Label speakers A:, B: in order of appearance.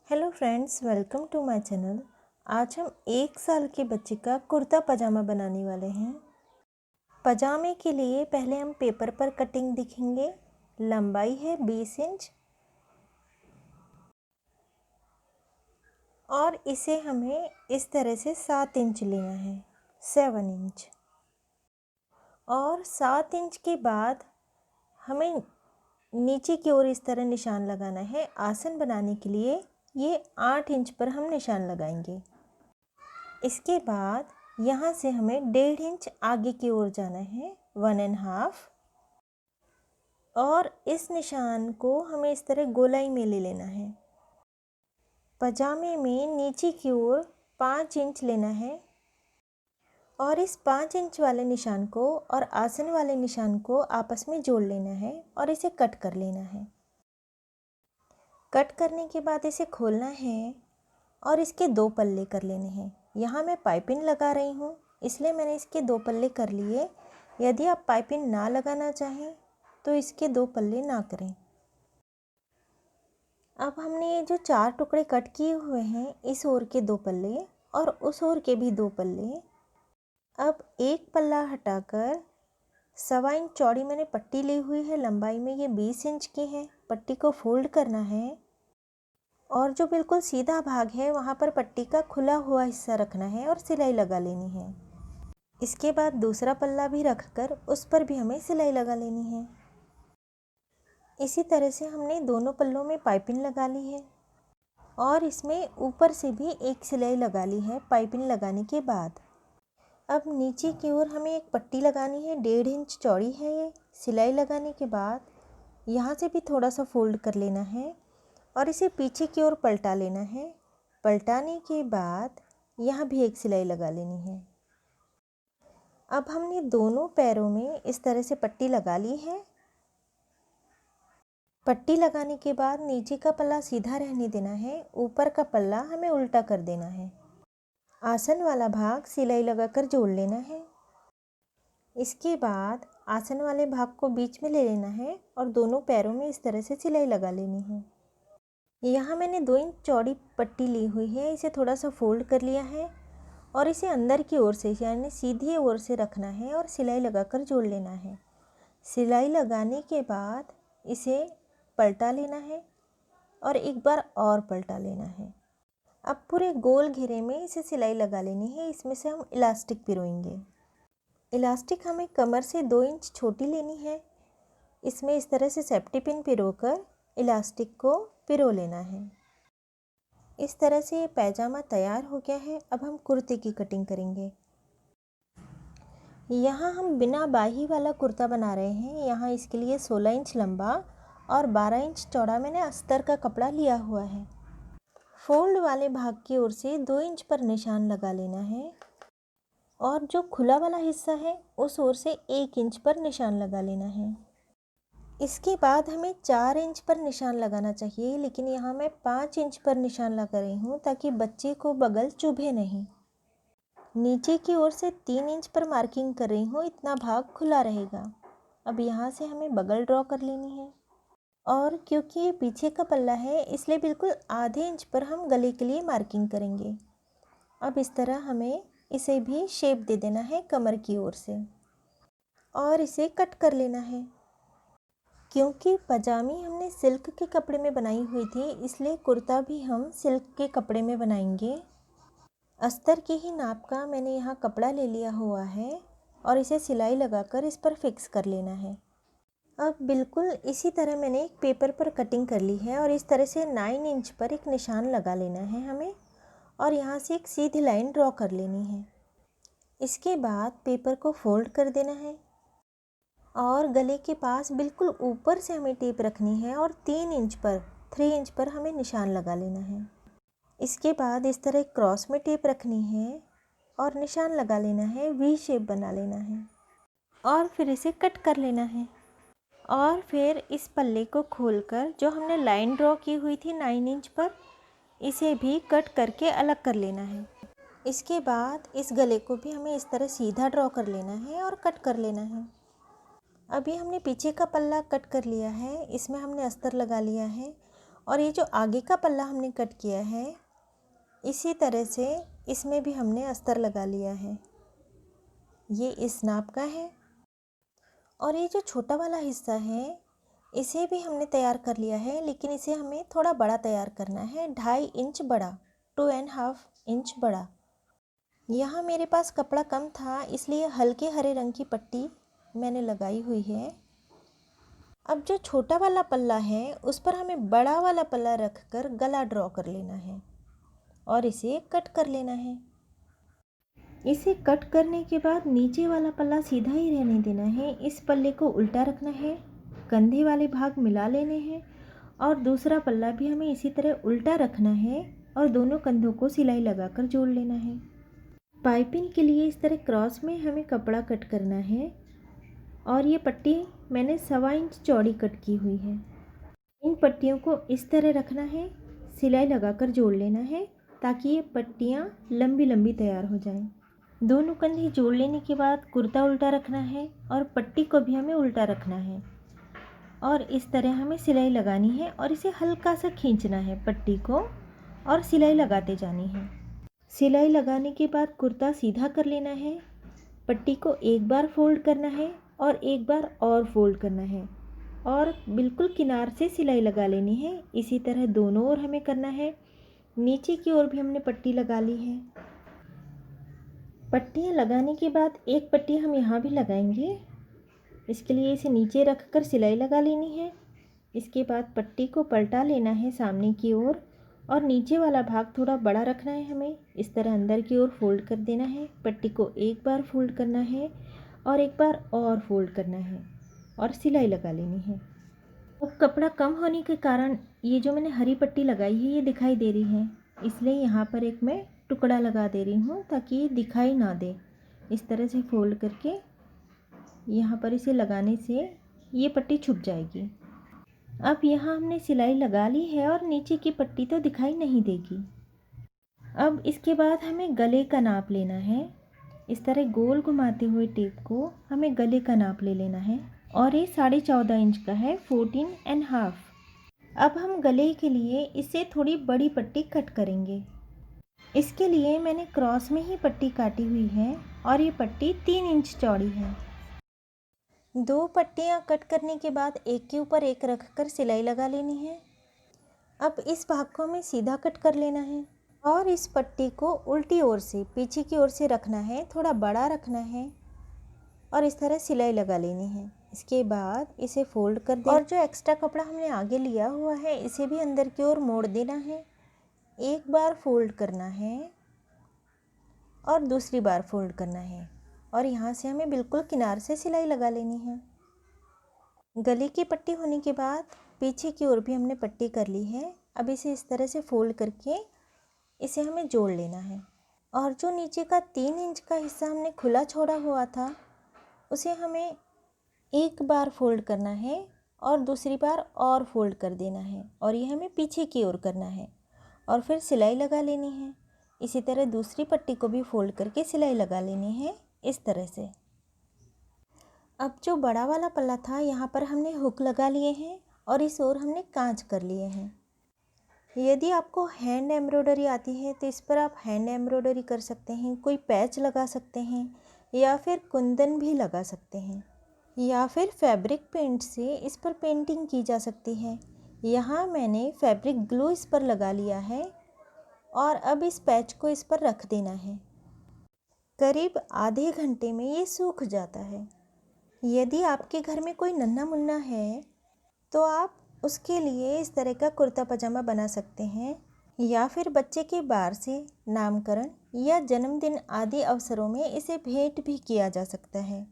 A: Hello friends, welcome to my channel. आज हम 1 साल के बच्चे का कुर्ता पजामा बनाने वाले हैं। पजामे के लिए पहले हम पेपर पर कटिंग दिखेंगे। लंबाई है 20 इंच और इसे हमें इस तरह से 7 इंच लेना है, 7 इंच। और 7 इंच के बाद हमें नीचे की ओर इस तरह निशान लगाना है। आसन बनाने के लिए ये 8 इंच पर हम निशान लगाएंगे। इसके बाद यहाँ से हमें 1.5 इंच आगे की ओर जाना है, 1.5। और इस निशान को हमें इस तरह गोलाई में ले लेना है। पजामे में नीचे की ओर 5 इंच लेना है और इस 5 इंच वाले निशान को और आसन वाले निशान को आपस में जोड़ लेना है और इसे कट कर लेना है। कट करने के बाद इसे खोलना है और इसके 2 पल्ले कर लेने हैं। यहाँ मैं पाइपिंग लगा रही हूँ, इसलिए मैंने इसके 2 पल्ले कर लिए। यदि आप पाइपिंग ना लगाना चाहें तो इसके 2 पल्ले ना करें। अब हमने ये जो 4 टुकड़े कट किए हुए हैं, इस ओर के 2 पल्ले और उस ओर के भी 2 पल्ले। अब एक पल्ला हटाकर 1.25 इंच चौड़ी मैंने पट्टी ली हुई है। लंबाई में ये 20 इंच की है। पट्टी को फोल्ड करना है और जो बिल्कुल सीधा भाग है वहाँ पर पट्टी का खुला हुआ हिस्सा रखना है और सिलाई लगा लेनी है। इसके बाद दूसरा पल्ला भी रखकर उस पर भी हमें सिलाई लगा लेनी है। इसी तरह से हमने दोनों पल्लों में पाइपिंग लगा ली है और इसमें ऊपर से भी एक सिलाई लगा ली है पाइपिंग लगाने के बाद। अब नीचे की ओर हमें एक पट्टी लगानी है, 1.5 इंच चौड़ी है ये। सिलाई लगाने के बाद यहाँ से भी थोड़ा सा फोल्ड कर लेना है और इसे पीछे की ओर पलटा लेना है। पलटाने के बाद यहाँ भी एक सिलाई लगा लेनी है। अब हमने दोनों पैरों में इस तरह से पट्टी लगा ली है। पट्टी लगाने के बाद नीचे का पल्ला सीधा रहने देना है, ऊपर का पल्ला हमें उल्टा कर देना है। आसन वाला भाग सिलाई लगाकर जोड़ लेना है। इसके बाद आसन वाले भाग को बीच में ले लेना है और दोनों पैरों में इस तरह से सिलाई लगा लेनी है। यहाँ मैंने 2 इंच चौड़ी पट्टी ली हुई है, इसे थोड़ा सा फोल्ड कर लिया है और इसे अंदर की ओर से यानी सीधी ओर से रखना है और सिलाई लगाकर जोड़ लेना है। सिलाई लगाने के बाद इसे पलटा लेना है और एक बार और पलटा लेना है। अब पूरे गोल घेरे में इसे सिलाई लगा लेनी है। इसमें से हम इलास्टिक पिरोएंगे। इलास्टिक हमें कमर से 2 इंच छोटी लेनी है। इसमें इस तरह से सेफ्टी पिन पिरोकर इलास्टिक को पिरो लेना है। इस तरह से ये पैजामा तैयार हो गया है। अब हम कुर्ते की कटिंग करेंगे। यहाँ हम बिना बाही वाला कुर्ता बना रहे हैं। यहाँ इसके लिए 16 इंच लंबा और 12 इंच चौड़ा मैंने अस्तर का कपड़ा लिया हुआ है। फोल्ड वाले भाग की ओर से 2 इंच पर निशान लगा लेना है और जो खुला वाला हिस्सा है उस ओर से 1 इंच पर निशान लगा लेना है। इसके बाद हमें 4 इंच पर निशान लगाना चाहिए, लेकिन यहाँ मैं 5 इंच पर निशान लगा रही हूँ ताकि बच्चे को बगल चुभे नहीं। नीचे की ओर से 3 इंच पर मार्किंग कर रही हूँ, इतना भाग खुला रहेगा। अब यहाँ से हमें बगल ड्रॉ कर लेनी है और क्योंकि ये पीछे का पल्ला है इसलिए बिल्कुल आधे इंच पर हम गले के लिए मार्किंग करेंगे। अब इस तरह हमें इसे भी शेप दे देना है कमर की ओर से और इसे कट कर लेना है। क्योंकि पजामी हमने सिल्क के कपड़े में बनाई हुई थी, इसलिए कुर्ता भी हम सिल्क के कपड़े में बनाएंगे। अस्तर की ही नाप का मैंने यहाँ कपड़ा ले लिया हुआ है और इसे सिलाई लगाकर इस पर फिक्स कर लेना है। अब बिल्कुल इसी तरह मैंने एक पेपर पर कटिंग कर ली है और इस तरह से 9 इंच पर एक निशान लगा लेना है हमें और यहाँ से एक सीधी लाइन ड्रॉ कर लेनी है। इसके बाद पेपर को फोल्ड कर देना है और गले के पास बिल्कुल ऊपर से हमें टेप रखनी है और 3 इंच पर हमें निशान लगा लेना है। इसके बाद इस तरह क्रॉस में टेप रखनी है और निशान लगा लेना है, वी शेप बना लेना है और फिर इसे कट कर लेना है। और फिर इस पल्ले को खोलकर जो हमने लाइन ड्रॉ की हुई थी 9 इंच पर, इसे भी कट करके अलग कर लेना है। इसके बाद इस गले को भी हमें इस तरह सीधा ड्रॉ कर लेना है और कट कर लेना है। अभी हमने पीछे का पल्ला कट कर लिया है, इसमें हमने अस्तर लगा लिया है और ये जो आगे का पल्ला हमने कट किया है, इसी तरह से इसमें भी हमने अस्तर लगा लिया है। ये इस नाप का है। और ये जो छोटा वाला हिस्सा है, इसे भी हमने तैयार कर लिया है, लेकिन इसे हमें थोड़ा बड़ा तैयार करना है, 2.5 इंच बड़ा, 2.5 इंच बड़ा। यहाँ मेरे पास कपड़ा कम था, इसलिए हल्के हरे रंग की पट्टी मैंने लगाई हुई है। अब जो छोटा वाला पल्ला है, उस पर हमें बड़ा वाला पल्ला रखकर गला ड्रॉ कर लेना है और इसे कट कर लेना है। इसे कट करने के बाद नीचे वाला पल्ला सीधा ही रहने देना है। इस पल्ले को उल्टा रखना है, कंधे वाले भाग मिला लेने हैं और दूसरा पल्ला भी हमें इसी तरह उल्टा रखना है और दोनों कंधों को सिलाई लगाकर जोड़ लेना है। पाइपिंग के लिए इस तरह क्रॉस में हमें कपड़ा कट करना है और ये पट्टी मैंने 1.25 इंच चौड़ी कट की हुई है। इन पट्टियों को इस तरह रखना है, सिलाई लगाकर जोड़ लेना है ताकि ये पट्टियाँ लंबी लंबी तैयार हो जाएं। दोनों कंधे जोड़ लेने के बाद कुर्ता उल्टा रखना है और पट्टी को भी हमें उल्टा रखना है और इस तरह हमें सिलाई लगानी है और इसे हल्का सा खींचना है पट्टी को और सिलाई लगाते जानी है। सिलाई लगाने के बाद कुर्ता सीधा कर लेना है, पट्टी को एक बार फोल्ड करना है और एक बार और फोल्ड करना है और बिल्कुल किनार से सिलाई लगा लेनी है। इसी तरह दोनों ओर हमें करना है। नीचे की ओर भी हमने पट्टी लगा ली है। पट्टियाँ लगाने के बाद एक पट्टी हम यहाँ भी लगाएंगे। इसके लिए इसे नीचे रखकर सिलाई लगा लेनी है। इसके बाद पट्टी को पलटा लेना है सामने की ओर और नीचे वाला भाग थोड़ा बड़ा रखना है हमें। इस तरह अंदर की ओर फोल्ड कर देना है। पट्टी को एक बार फोल्ड करना है और एक बार और फोल्ड करना है और सिलाई लगा लेनी है। अब कपड़ा कम होने के कारण ये जो मैंने हरी पट्टी लगाई है ये दिखाई दे रही है, इसलिए यहाँ पर एक मैं टुकड़ा लगा दे रही हूँ ताकि ये दिखाई ना दे। इस तरह से फोल्ड करके यहाँ पर इसे लगाने से ये पट्टी छुप जाएगी। अब यहाँ हमने सिलाई लगा ली है और नीचे की पट्टी तो दिखाई नहीं देगी। अब इसके बाद हमें गले का नाप लेना है। इस तरह गोल घुमाते हुए टेप को हमें गले का नाप ले लेना है और ये 14.5 इंच का है, 14.5। अब हम गले के लिए इससे थोड़ी बड़ी पट्टी कट करेंगे। इसके लिए मैंने क्रॉस में ही पट्टी काटी हुई है और ये पट्टी 3 इंच चौड़ी है। 2 पट्टियाँ कट करने के बाद एक के ऊपर एक रखकर सिलाई लगा लेनी है। अब इस भाग को हमें सीधा कट कर लेना है और इस पट्टी को उल्टी ओर से पीछे की ओर से रखना है, थोड़ा बड़ा रखना है और इस तरह सिलाई लगा लेनी है। इसके बाद इसे फोल्ड कर दें और जो एक्स्ट्रा कपड़ा हमने आगे लिया हुआ है इसे भी अंदर की ओर मोड़ देना है। एक बार फोल्ड करना है और दूसरी बार फोल्ड करना है और यहाँ से हमें बिल्कुल किनार से सिलाई लगा लेनी है। गले की पट्टी होने के बाद पीछे की ओर भी हमने पट्टी कर ली है। अब इसे इस तरह से फोल्ड करके इसे हमें जोड़ लेना है और जो नीचे का 3 इंच का हिस्सा हमने खुला छोड़ा हुआ था उसे हमें एक बार फोल्ड करना है और दूसरी बार और फोल्ड कर देना है और ये हमें पीछे की ओर करना है और फिर सिलाई लगा लेनी है। इसी तरह दूसरी पट्टी को भी फोल्ड करके सिलाई लगा लेनी है इस तरह से। अब जो बड़ा वाला पल्ला था यहाँ पर हमने हुक लगा लिए हैं और इस ओर हमने कांच कर लिए हैं। यदि आपको हैंड एम्ब्रॉयडरी आती है तो इस पर आप हैंड एम्ब्रॉयडरी कर सकते हैं, कोई पैच लगा सकते हैं या फिर कुंदन भी लगा सकते हैं या फिर फैब्रिक पेंट से इस पर पेंटिंग की जा सकती है। यहाँ मैंने फैब्रिक ग्लू इस पर लगा लिया है और अब इस पैच को इस पर रख देना है। करीब आधे घंटे में ये सूख जाता है। यदि आपके घर में कोई नन्हा मुन्ना है तो आप उसके लिए इस तरह का कुर्ता पजामा बना सकते हैं या फिर बच्चे के बार से, नामकरण या जन्मदिन आदि अवसरों में इसे भेंट भी किया जा सकता है।